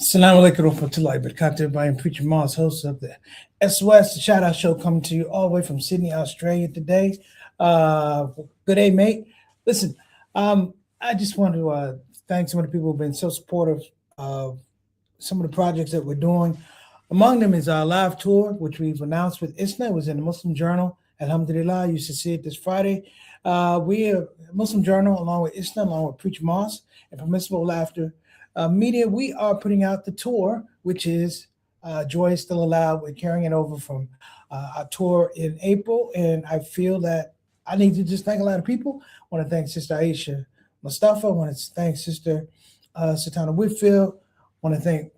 Assalamu alaikum warahmatullahi wabarakatuh. I am Preacher Mars, host of the SOS, the Shout Out Show, coming to you all the way from Sydney, Australia today. Good day, mate. Listen, I just want to thank some of the people who've been so supportive of some of the projects that we're doing. Among them is our live tour, which we've announced with ISNA. It was in the Muslim Journal. Alhamdulillah, you should see it this Friday. We are Muslim Journal, along with ISNA, along with Preacher Mars and Permissible Laughter Media. We are putting out the tour, which is Joy is Still Allowed. We're carrying it over from our tour in April, and I feel that I need to just thank a lot of people. I want to thank Sister Aisha Mustafa. I want to thank Sister Satana Whitfield. I want to thank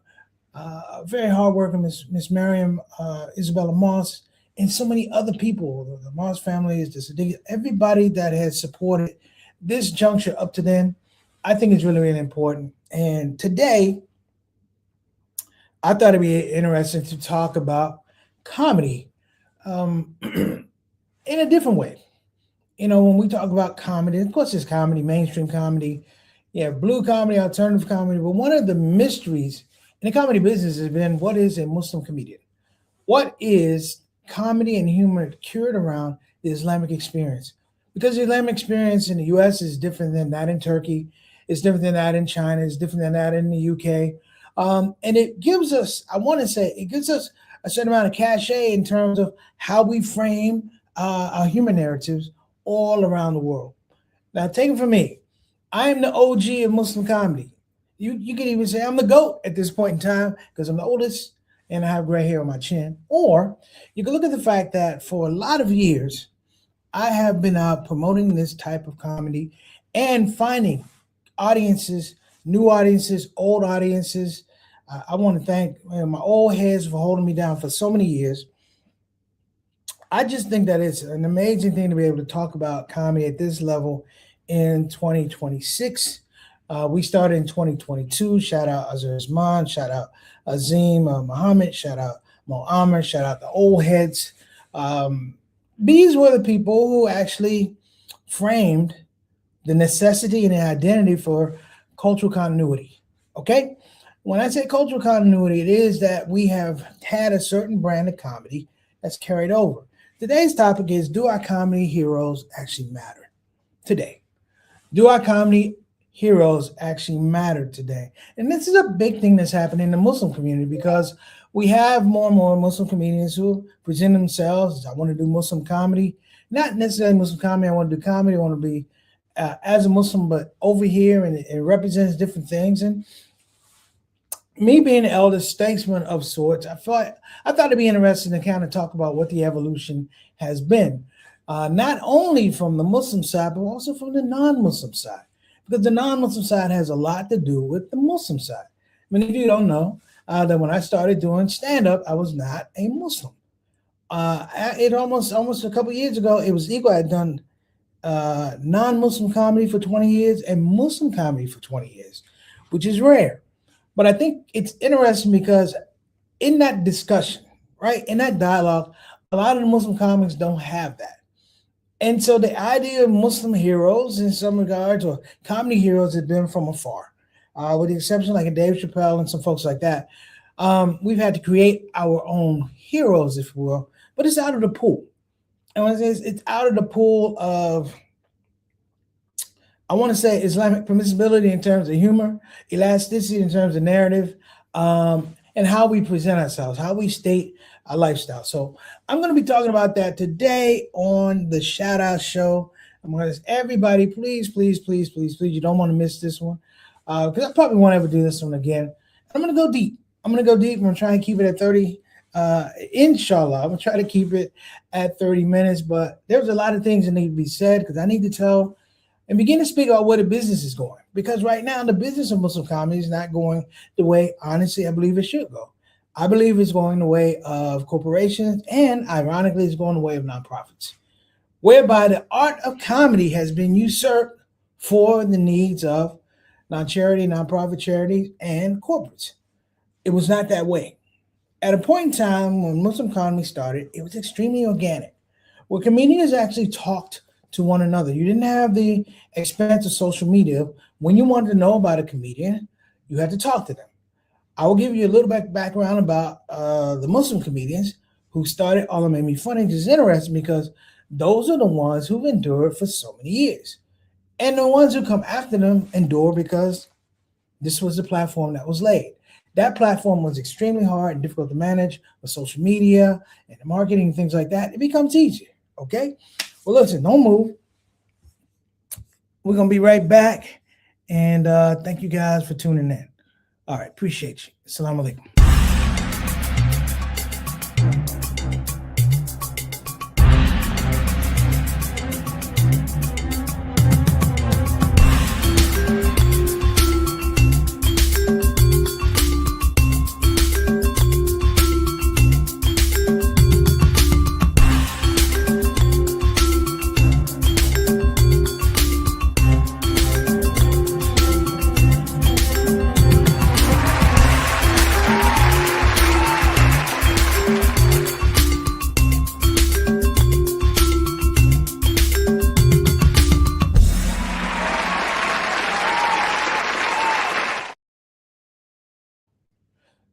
very hardworking Miss Miriam Isabella Moss, and so many other people. The Moss family is just everybody that has supported this juncture up to then. I think it's really, really important. And today, I thought it'd be interesting to talk about comedy in a different way. You know, when we talk about comedy, of course, there's comedy, mainstream comedy, blue comedy, alternative comedy. But one of the mysteries in the comedy business has been, what is a Muslim comedian? What is comedy and humor cured around the Islamic experience? Because the Islamic experience in the U.S. is different than that in Turkey. It's different than that in China. It's different than that in the UK. And it gives us, it gives us a certain amount of cachet in terms of how we frame our human narratives all around the world. Now, take it from me. I am the OG of Muslim comedy. You can even say I'm the GOAT at this point in time because I'm the oldest and I have gray hair on my chin. Or you can look at the fact that for a lot of years, I have been out promoting this type of comedy and finding audiences, new audiences, old audiences. I want to thank my old heads for holding me down for so many years. I just think that it's an amazing thing to be able to talk about comedy at this level in 2026. We started in 2022. Shout out Azhar Usman, shout out Azim Muhammad, shout out Mo Amr, shout out the old heads. These were the people who actually framed the necessity and the identity for cultural continuity. Okay? When I say cultural continuity, it is that we have had a certain brand of comedy that's carried over. Today's topic is, do our comedy heroes actually matter today? Do our comedy heroes actually matter today? And this is a big thing that's happening in the Muslim community because we have more and more Muslim comedians who present themselves as, I want to do Muslim comedy. Not necessarily Muslim comedy, I want to do comedy, I want to be as a Muslim, but over here, and it represents different things. And me being an elder statesman of sorts, I thought it'd be interesting to kind of talk about what the evolution has been, not only from the Muslim side, but also from the non-Muslim side, because the non-Muslim side has a lot to do with the Muslim side. Many of you don't know that when I started doing stand-up, I was not a Muslim. It almost a couple of years ago, it was equal. I had done non-Muslim comedy for 20 years and Muslim comedy for 20 years, which is rare. But I think it's interesting because in that discussion, right, in that dialogue, a lot of the Muslim comics don't have that. And so the idea of Muslim heroes in some regards, or comedy heroes, has been from afar, with the exception like a Dave Chappelle and some folks like that. We've had to create our own heroes, if you will, but it's out of the pool. And when I say it's out of the pool of, I want to say Islamic permissibility in terms of humor, elasticity in terms of narrative, and how we present ourselves, how we state our lifestyle. So I'm going to be talking about that today on the Shout Out Show. I'm going to ask everybody, please, you don't want to miss this one, because I probably won't ever do this one again. I'm going to go deep. I'm going to try and keep it at 30. Inshallah, I'm going to try to keep it at 30 minutes, but there's a lot of things that need to be said because I need to tell and begin to speak about where the business is going. Because right now, the business of Muslim comedy is not going the way, honestly, I believe it should go. I believe it's going the way of corporations, and ironically, it's going the way of nonprofits, whereby the art of comedy has been usurped for the needs of non-charity, nonprofit charities, and corporates. It was not that way. At a point in time when Muslim comedy started, it was extremely organic, where comedians actually talked to one another. You didn't have the expense of social media. When you wanted to know about a comedian, you had to talk to them. I will give you a little background about the Muslim comedians who started All That Made Me Funny. It's interesting because those are the ones who've endured for so many years. And the ones who come after them endure because this was the platform that was laid. That platform was extremely hard and difficult to manage with social media and marketing and things like that. It becomes easier. Okay. Well, listen, don't move. We're going to be right back. And thank you guys for tuning in. All right. Appreciate you. Assalamu alaikum.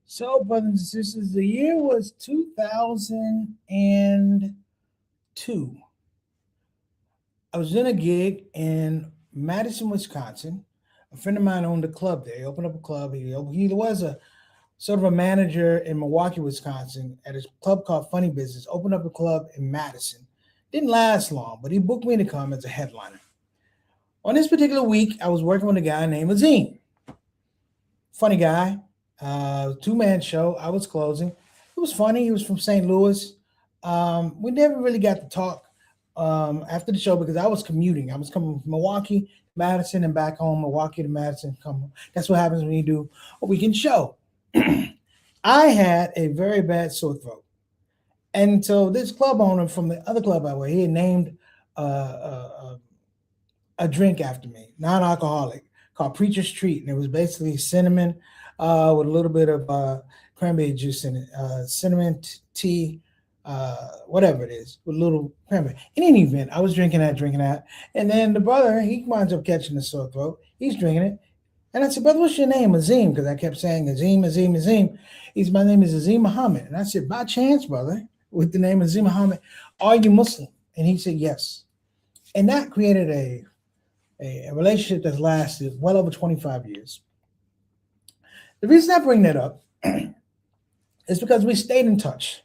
So, brothers and sisters, the year was 2002. I was in a gig in Madison, Wisconsin. A friend of mine owned a club there. He opened up a club. He was a sort of a manager in Milwaukee, Wisconsin, at his club called Funny Business. Opened up a club in Madison. Didn't last long, but he booked me to come as a headliner. On this particular week, I was working with a guy named Azim. Funny guy. Two-man show. I was closing. It was funny. He was from St. Louis. We never really got to talk after the show because I was commuting. I was coming from Milwaukee, Madison, and back home. Milwaukee to Madison. Come home. That's what happens when you do a weekend show. I had a very bad sore throat, and so this club owner from the other club I went, he had named a drink after me, non-alcoholic, called Preacher's Treat, and it was basically cinnamon. With a little bit of cranberry juice in it, cinnamon tea, whatever it is, with a little cranberry. In any event, I was drinking that. And then the brother, he winds up catching a sore throat. He's drinking it. And I said, brother, what's your name? Azim, because I kept saying Azim. My name is Azim Muhammad. And I said, by chance, brother, with the name Azim Muhammad, are you Muslim? And he said, yes. And that created a relationship that's lasted well over 25 years. The reason I bring that up is because we stayed in touch.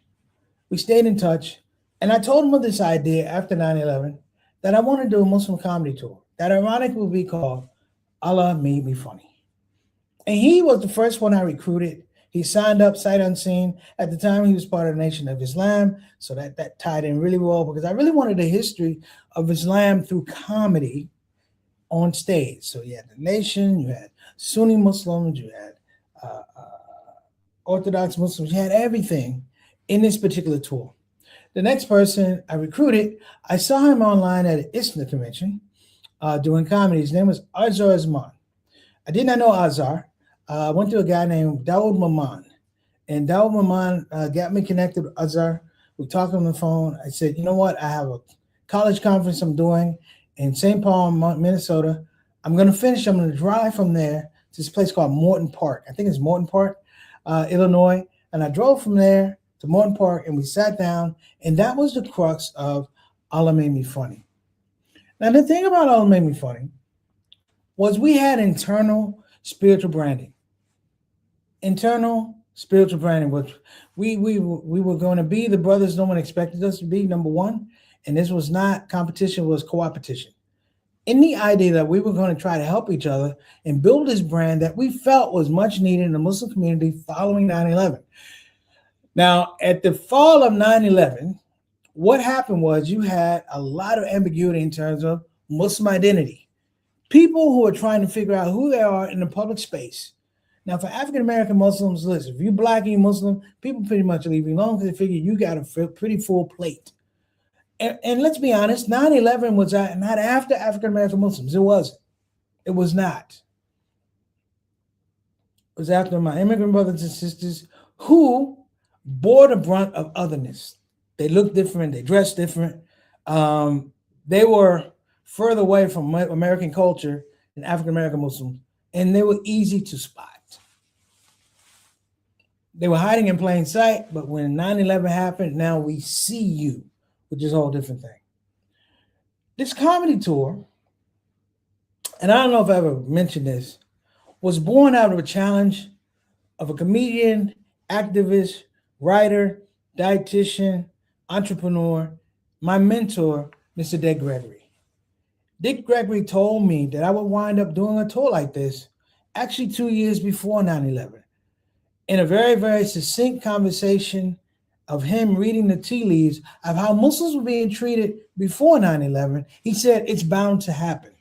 And I told him of this idea after 9/11 that I want to do a Muslim comedy tour that ironically would be called Allah Made Me Funny. And he was the first one I recruited. He signed up sight unseen. At the time, he was part of the Nation of Islam. So that tied in really well because I really wanted the history of Islam through comedy on stage. So you had the Nation, you had Sunni Muslims, you had Orthodox Muslims, you had everything in this particular tour. The next person I recruited, I saw him online at an ISNA convention doing comedy. His name was Azhar Azman. I did not know Azhar. I went to a guy named Dawood Maman. And Dawood Maman got me connected with Azhar. We talked on the phone. I said, you know what? I have a college conference I'm doing in St. Paul, Minnesota. I'm going to finish. I'm going to drive from there to this place called Morton Park. I think it's Morton Park, Illinois. And I drove from there to Morton Park and we sat down. And that was the crux of Allah Made Me Funny. Now, the thing about Allah Made Me Funny was we had internal spiritual branding. Which we were going to be the brothers no one expected us to be, number one. And this was not competition, it was co-opetition. In the idea that we were going to try to help each other and build this brand that we felt was much needed in the Muslim community following 9/11. Now, at the fall of 9/11, what happened was you had a lot of ambiguity in terms of Muslim identity. People who are trying to figure out who they are in the public space. Now, for African-American Muslims, listen, if you're black and you're Muslim, people pretty much leave you alone because they figure you got a pretty full plate. And let's be honest, 9/11 was not after African-American Muslims. It wasn't. It was not. It was after my immigrant brothers and sisters who bore the brunt of otherness. They looked different. They dressed different. They were further away from American culture than African-American Muslims, and they were easy to spot. They were hiding in plain sight, but when 9/11 happened, now we see you, which is a whole different thing. This comedy tour, and I don't know if I ever mentioned this, was born out of a challenge of a comedian, activist, writer, dietitian, entrepreneur, my mentor, Mr. Dick Gregory. Dick Gregory told me that I would wind up doing a tour like this actually 2 years before 9/11. In a very, very succinct conversation of him reading the tea leaves of how Muslims were being treated before 9/11, he said, it's bound to happen.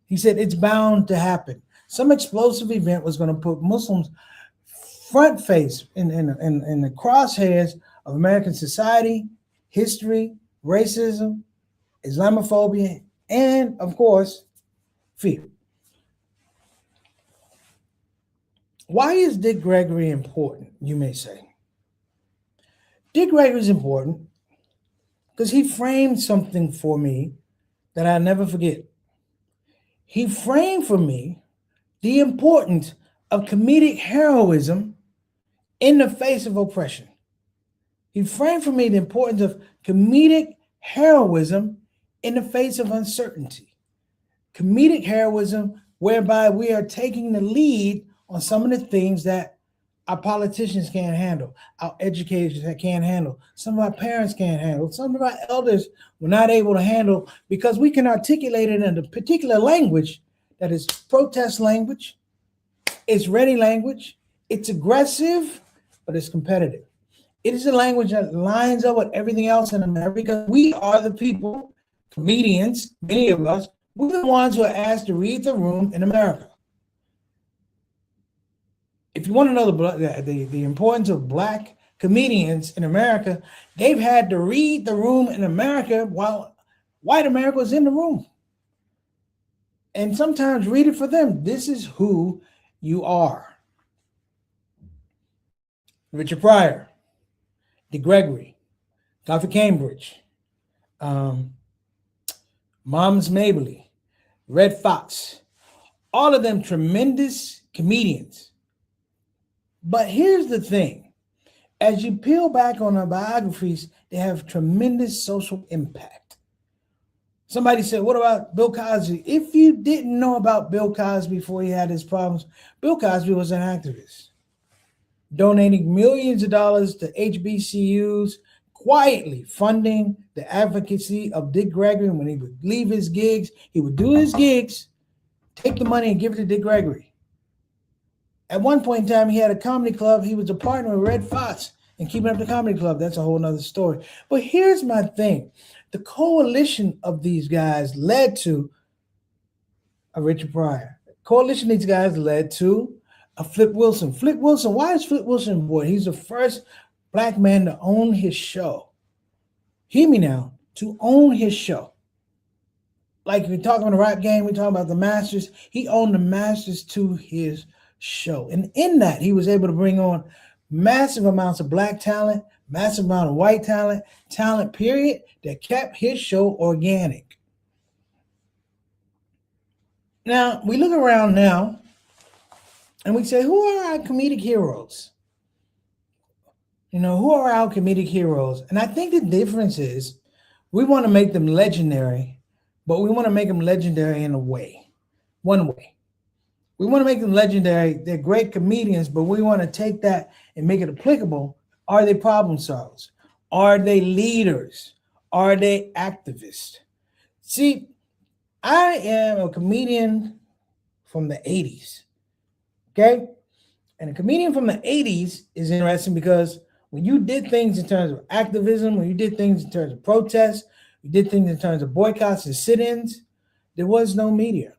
He said, it's bound to happen. Some explosive event was going to put Muslims front face in the crosshairs of American society, history, racism, Islamophobia, and, of course, fear. Why is Dick Gregory important, you may say? Dick Gregory is important because he framed something for me that I'll never forget. He framed for me the importance of comedic heroism in the face of oppression. He framed for me the importance of comedic heroism in the face of uncertainty. Comedic heroism whereby we are taking the lead on some of the things that our politicians can't handle, our educators that can't handle, some of our parents can't handle, some of our elders were not able to handle because we can articulate it in a particular language that is protest language, it's ready language, it's aggressive, but it's competitive. It is a language that lines up with everything else in America. We are the people, comedians, many of us, we're the ones who are asked to read the room in America. If you want to know the importance of Black comedians in America, they've had to read the room in America while white America was in the room. And sometimes read it for them. This is who you are. Richard Pryor, Dick Gregory, Godfrey Cambridge, Moms Mabley, Red Fox, all of them tremendous comedians. But here's the thing. As you peel back on their biographies, they have tremendous social impact. Somebody said, what about Bill Cosby? If you didn't know about Bill Cosby before he had his problems, Bill Cosby was an activist, donating millions of dollars to HBCUs, quietly funding the advocacy of Dick Gregory. When he would leave his gigs, he would do his gigs, take the money and give it to Dick Gregory. At one point in time, he had a comedy club. He was a partner with Red Fox and keeping up the comedy club. That's a whole nother story. But here's my thing. The coalition of these guys led to a Richard Pryor. The coalition of these guys led to a Flip Wilson. Flip Wilson, why is Flip Wilson important? He's the first Black man to own his show. Hear me now, to own his show. Like we're talking about the rap game, we're talking about the Masters. He owned the Masters to his show. And in that, he was able to bring on massive amounts of Black talent, massive amount of white talent, period, that kept his show organic. Now, we look around now and we say, who are our comedic heroes? You know, who are our comedic heroes? And I think the difference is we want to make them legendary, but we want to make them legendary in a way, one way. We want to make them legendary. They're great comedians, but we want to take that and make it applicable. Are they problem solvers? Are they leaders? Are they activists? See, I am a comedian from the 80s, okay? And a comedian from the 80s is interesting because when you did things in terms of activism, when you did things in terms of protests, you did things in terms of boycotts and sit-ins, there was no media.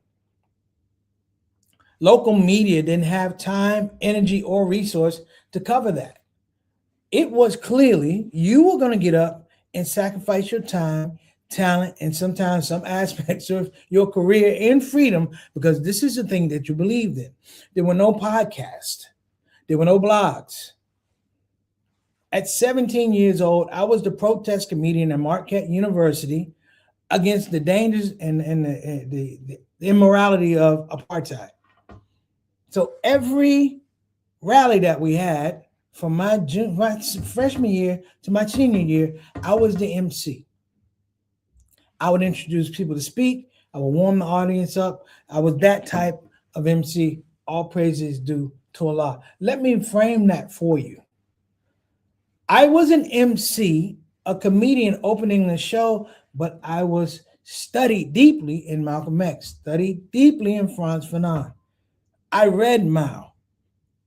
Local media didn't have time, energy, or resource to cover that. It was clearly you were going to get up and sacrifice your time, talent, and sometimes some aspects of your career and freedom because this is the thing that you believed in. There were no podcasts. There were no blogs. At 17 years old, I was the protest comedian at Marquette University against the dangers and the immorality of apartheid. So every rally that we had, from my freshman year to my senior year, I was the MC. I would introduce people to speak. I would warm the audience up. I was that type of MC. All praises due to Allah. Let me frame that for you. I was an MC, a comedian opening the show, but I was studied deeply in Malcolm X, studied deeply in Franz Fanon. I read Mao.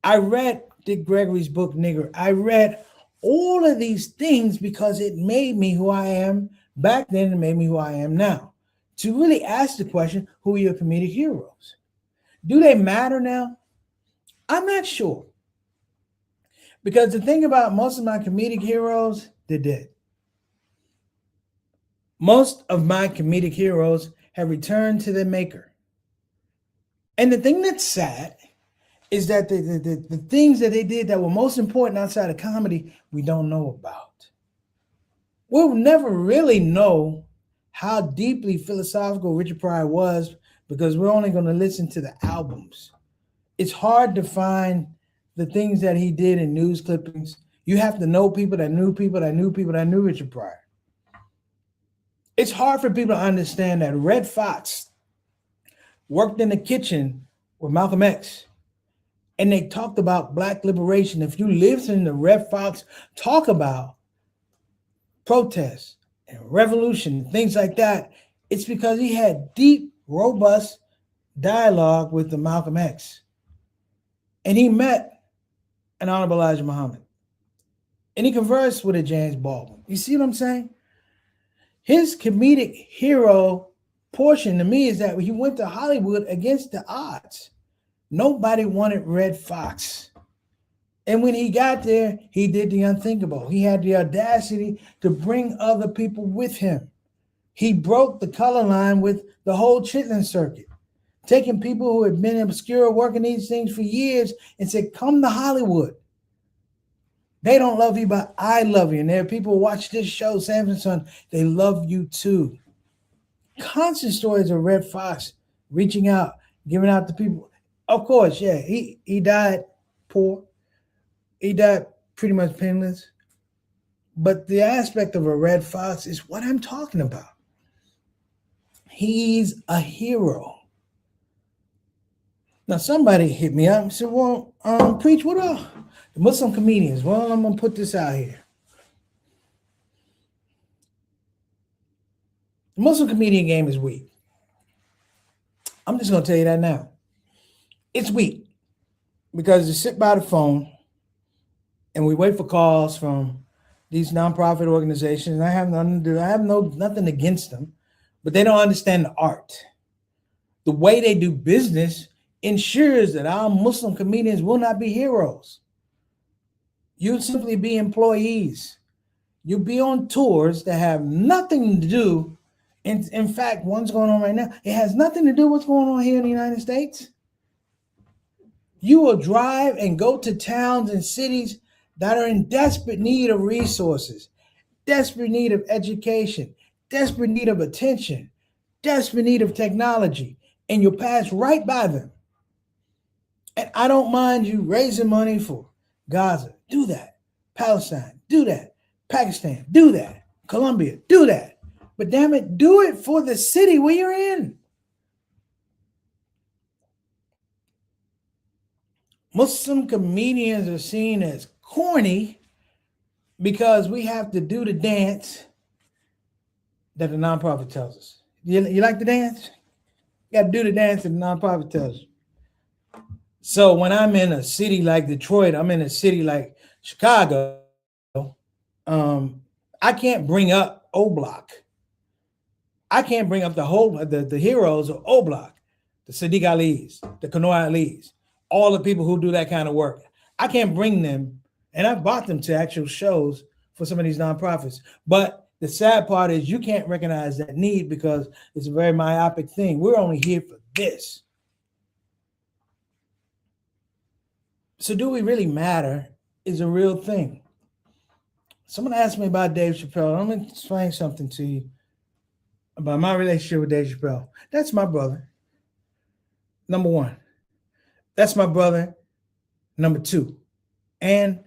I read Dick Gregory's book, Nigger. I read all of these things because it made me who I am back then and made me who I am now. To really ask the question, who are your comedic heroes? Do they matter now? I'm not sure. Because the thing about most of my comedic heroes, they're dead. Most of my comedic heroes have returned to their maker. And the thing that's sad is that the things that they did that were most important outside of comedy, we don't know about. We'll never really know how deeply philosophical Richard Pryor was because we're only going to listen to the albums. It's hard to find the things that he did in news clippings. You have to know people that knew people that knew people that knew Richard Pryor. It's hard for people to understand that Red Fox worked in the kitchen with Malcolm X, and they talked about Black liberation. If you listen to Red Fox talk about protests and revolution, things like that, it's because he had deep, robust dialogue with the Malcolm X. And he met an Honorable Elijah Muhammad. And he conversed with a James Baldwin. You see what I'm saying? His comedic hero portion to me is that he went to Hollywood against the odds. Nobody wanted Red Fox. And when he got there, he did the unthinkable. He had the audacity to bring other people with him. He broke the color line with the whole Chitlin circuit, taking people who had been obscure working these things for years and said, come to Hollywood. They don't love you, but I love you. And there are people who watch this show, Samson Son, they love you too. Constant stories of Red Fox reaching out, giving out to people. Of course, yeah, he died poor. He died pretty much penniless. But the aspect of a Red Fox is what I'm talking about. He's a hero. Now, somebody hit me up and said, well, Preach, what are the Muslim comedians? Well, I'm going to put this out here. The Muslim comedian game is weak. I'm just going to tell you that now. It's weak because you sit by the phone and we wait for calls from these nonprofit organizations. I have nothing to do. I have nothing against them, but they don't understand the art. The way they do business ensures that our Muslim comedians will not be heroes. You'll simply be employees. You'll be on tours that have nothing to do. In fact, one's going on right now. It has nothing to do with what's going on here in the United States. You will drive and go to towns and cities that are in desperate need of resources, desperate need of education, desperate need of attention, desperate need of technology, and you'll pass right by them. And I don't mind you raising money for Gaza. Do that. Palestine. Do that. Pakistan. Do that. Colombia. Do that. But damn it, do it for the city where you're in. Muslim comedians are seen as corny because we have to do the dance that the nonprofit tells us. You like the dance? You got to do the dance that the nonprofit tells you. So when I'm in a city like Detroit, I'm in a city like Chicago, I can't bring up O Block. I can't bring up the heroes of O Block, the Sadiq Ali's, the Kanoa Ali's, all the people who do that kind of work. I can't bring them, and I've brought them to actual shows for some of these nonprofits. But the sad part is you can't recognize that need because it's a very myopic thing. We're only here for this. So do we really matter is a real thing. Someone asked me about Dave Chappelle. I'm going to explain something to you about my relationship with Dave Chappelle. That's my brother. Number one. That's my brother. Number two. And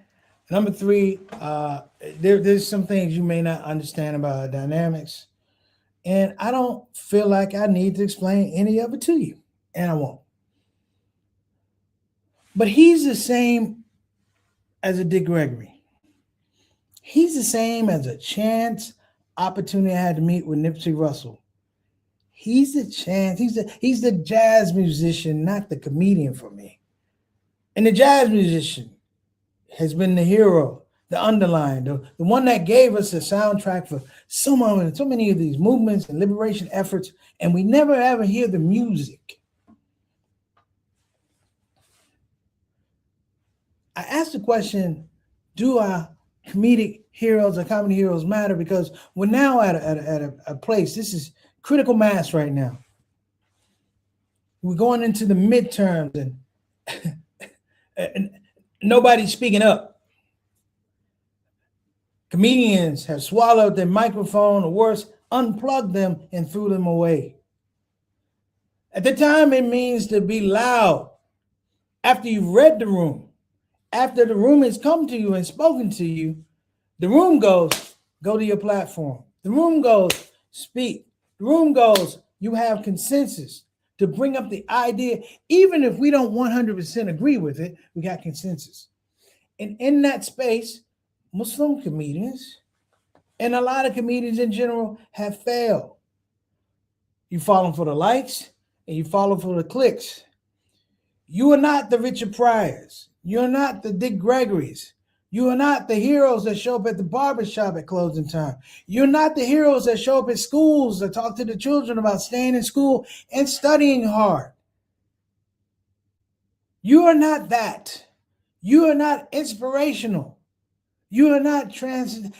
Number three, there's some things you may not understand about dynamics, and I don't feel like I need to explain any of it to you, and I won't. But he's the same as a Dick Gregory. He's the same as a chance opportunity I had to meet with Nipsey Russell. He's the chance. He's the jazz musician, not the comedian for me. And the jazz musician has been the hero, the underlying, the one that gave us a soundtrack for so many of these movements and liberation efforts, and we never ever hear the music. I asked the question, do our comedic heroes or comedy heroes matter? Because we're now at a place, this is critical mass right now. We're going into the midterms and nobody's speaking up. Comedians have swallowed their microphone, or worse, unplugged them and threw them away. At the time, it means to be loud. After you've read the room, after the room has come to you and spoken to you, the room goes, go to your platform. The room goes, speak. The room goes, you have consensus to bring up the idea. Even if we don't 100% agree with it, we got consensus. And in that space, Muslim comedians and a lot of comedians in general have failed. You follow for the likes and you follow for the clicks. You are not the Richard Pryors. You're not the Dick Gregorys. You are not the heroes that show up at the barbershop at closing time. You're not the heroes that show up at schools that talk to the children about staying in school and studying hard. You are not that. You are not inspirational. You are not it's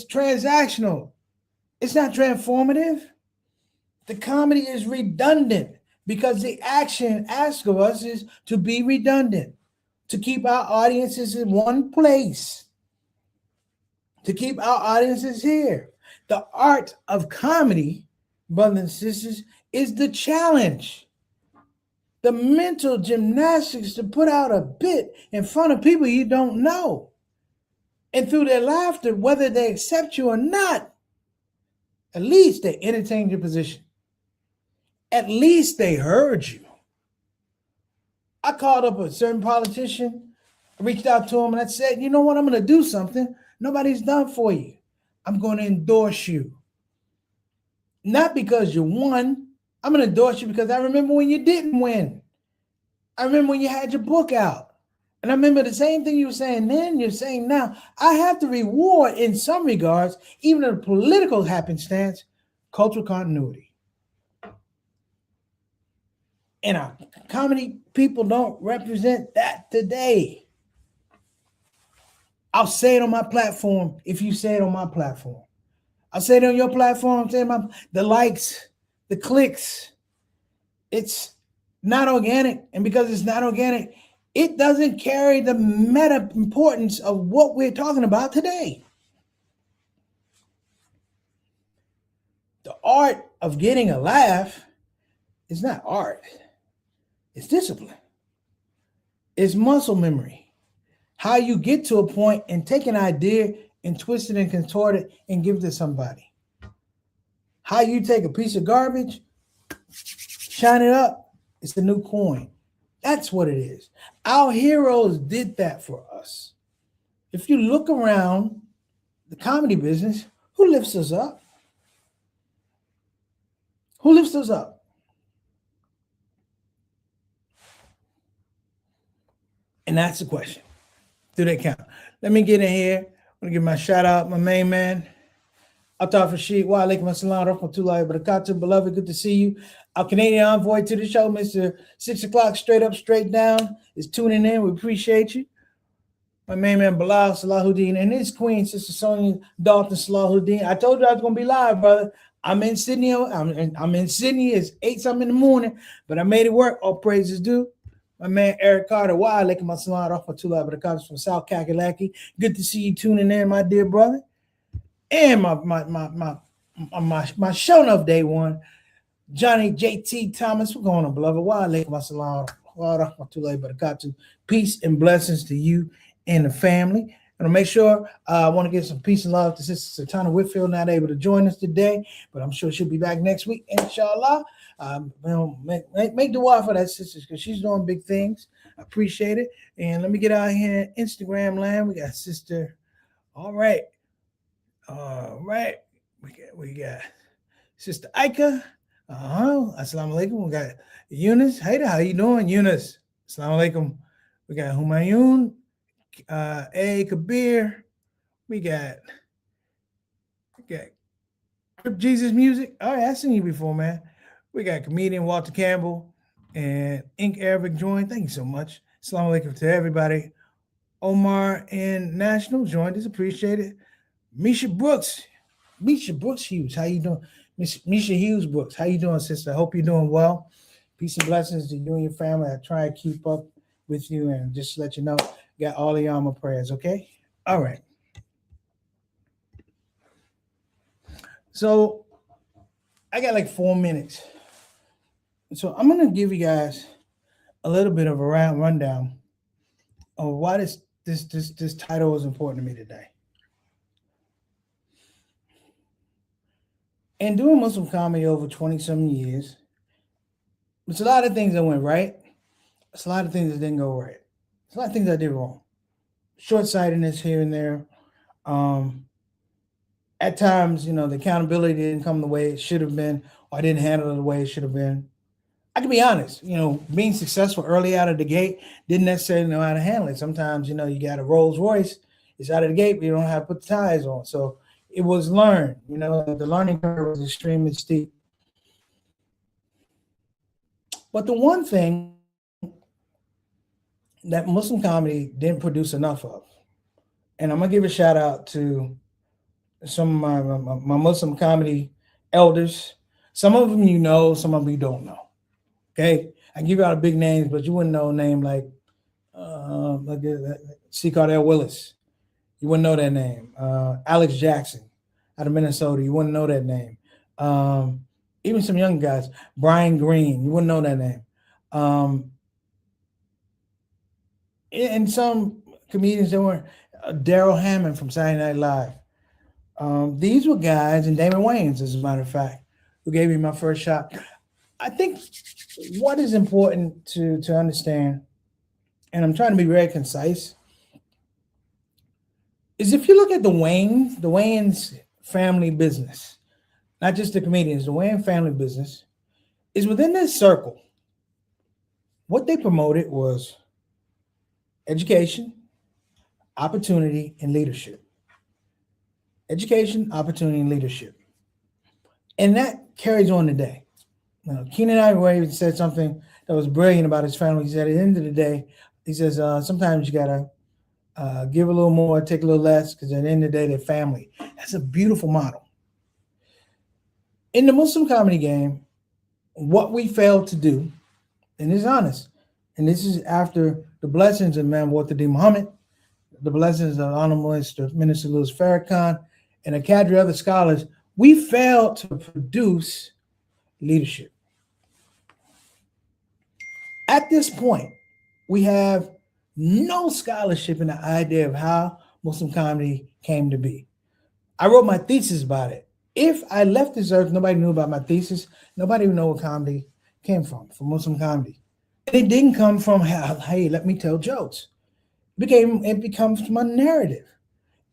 transactional. It's not transformative. The comedy is redundant because the action asked of us is to be redundant, to keep our audiences in one place, to keep our audiences here. The art of comedy, brothers and sisters, is the challenge. The mental gymnastics to put out a bit in front of people you don't know. And through their laughter, whether they accept you or not, at least they entertained your position. At least they heard you. I called up a certain politician, I reached out to him and I said, you know what, I'm going to do something nobody's done for you. I'm going to endorse you. Not because you won. I'm going to endorse you because I remember when you didn't win. I remember when you had your book out. And I remember the same thing you were saying then, you're saying now. I have to reward, in some regards, even in a political happenstance, cultural continuity. And our comedy people don't represent that today. I'll say it on my platform if you say it on my platform. I'll say it on your platform, the likes, the clicks. It's not organic. And because it's not organic, it doesn't carry the meta importance of what we're talking about today. The art of getting a laugh is not art. It's discipline. It's muscle memory. How you get to a point and take an idea and twist it and contort it and give it to somebody. How you take a piece of garbage, shine it up, it's the new coin. That's what it is. Our heroes did that for us. If you look around the comedy business, who lifts us up? Who lifts us up? And that's the question. Do they count? Let me get in here. I'm going to give my shout out, my main man. Ataf Rashid, wa alaikum assalam, rahmatullahi wa barakatuh. Beloved, good to see you. Our Canadian envoy to the show, Mr. 6 o'clock, straight up, straight down, is tuning in. We appreciate you. My main man, Bilal Salahuddin, and his queen, Sister Sonia Dalton Salahuddin. I told you I was going to be live, brother. I'm in Sydney. I'm in Sydney. It's 8-something in the morning, but I made it work. All praises due. My man Eric Carter, wa alaikum assalam, rahmatullahi wa barakatuh, from South Kakalaki. Good to see you tuning in, my dear brother. And my show enough day one, Johnny JT Thomas. We're going on, beloved. Wa alaikum assalam, wa rahmatullahi wa barakatuh. Peace and blessings to you and the family. And I'll make sure I want to give some peace and love to Sister Satana Whitfield, not able to join us today, but I'm sure she'll be back next week, inshallah. Make dua for that sister because she's doing big things. I appreciate it. And let me get out here in Instagram land. We got Sister. All right. We got Sister Aika. Assalamu alaikum. We got Eunice. Hey there, how you doing, Eunice? Assalamu alaikum. We got Humayun. A Kabir. We got Crip Jesus Music. Oh, yeah, I've seen you before, man. We got comedian Walter Campbell and Ink Arabic Join. Thank you so much. Assalamu alaikum to everybody. Omar and National joined us. Appreciate it. Misha Brooks Hughes. How you doing? Misha Hughes Brooks. How you doing, sister? I hope you're doing well. Peace and blessings to you and your family. I try to keep up with you and just let you know, got all of y'all my prayers, okay? All right. So I got like 4 minutes. So I'm going to give you guys a little bit of a rundown of why this title is important to me today. And doing Muslim comedy over 20-some years, there's a lot of things that went right. There's a lot of things that didn't go right. There's a lot of things I did wrong. Short-sightedness here and there. At times, the accountability didn't come the way it should have been, or I didn't handle it the way it should have been. I can be honest, being successful early out of the gate, didn't necessarily know how to handle it. Sometimes, you got a Rolls Royce, it's out of the gate, but you don't know how to put the tires on. So it was learned, the learning curve was extremely steep. But the one thing that Muslim comedy didn't produce enough of, and I'm going to give a shout out to some of my Muslim comedy elders. Some of them you know, some of them you don't know. Okay? I give you out big names, but you wouldn't know a name like C. Cardell Willis. You wouldn't know that name. Alex Jackson out of Minnesota. You wouldn't know that name. Even some young guys. Brian Green. You wouldn't know that name. And some comedians that were Daryl Hammond from Saturday Night Live. These were guys, and Damon Wayans, as a matter of fact, who gave me my first shot. I think what is important to understand, and I'm trying to be very concise, is if you look at the Wayans family business, not just the comedians, the Wayans family business, is within this circle. What they promoted was education, opportunity, and leadership. Education, opportunity, and leadership. And that carries on today. Keenan Ivory said something that was brilliant about his family. He said, at the end of the day, he says, sometimes you got to give a little more, take a little less, because at the end of the day, they're family. That's a beautiful model. In the Muslim comedy game, what we failed to do, and it's honest, and this is after the blessings of Imam Muhammad Muhammad, the blessings of Honorable Minister Louis Farrakhan, and a cadre of other scholars, we failed to produce leadership. At this point, we have no scholarship in the idea of how Muslim comedy came to be. I wrote my thesis about it. If I left this earth, nobody knew about my thesis. Nobody would know where comedy came from Muslim comedy. It didn't come from, hey, let me tell jokes. It becomes from a narrative.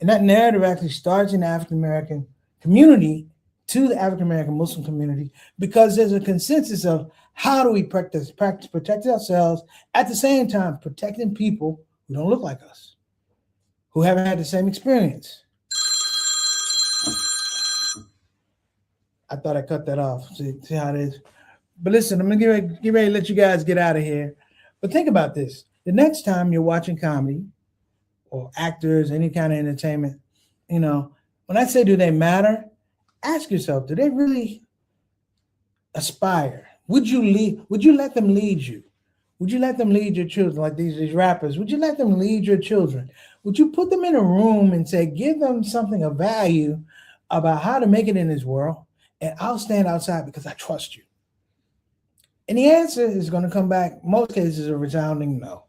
And that narrative actually starts in the African-American community to the African-American Muslim community, because there's a consensus of how do we practice protect ourselves, at the same time protecting people who don't look like us, who haven't had the same experience. I thought I cut that off. See how it is. But listen, I'm gonna get ready to let you guys get out of here. But think about this. The next time you're watching comedy or actors, any kind of entertainment, when I say do they matter, ask yourself, do they really aspire? Would you let them lead you? Would you let them lead your children, like these rappers? Would you let them lead your children? Would you put them in a room and say, give them something of value about how to make it in this world, and I'll stand outside because I trust you? And the answer is going to come back, most cases, a resounding no.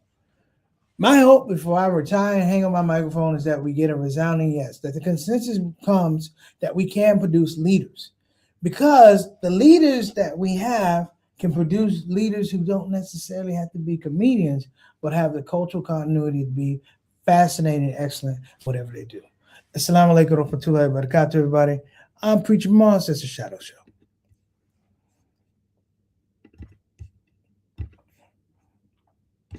My hope before I retire and hang up my microphone is that we get a resounding yes, that the consensus comes that we can produce leaders. Because the leaders that we have can produce leaders who don't necessarily have to be comedians, but have the cultural continuity to be fascinating, excellent, whatever they do. Assalamu alaikum wa rahmatullahi wa barakatuh, everybody. I'm Preacher Moss. It's a ShOUT Show.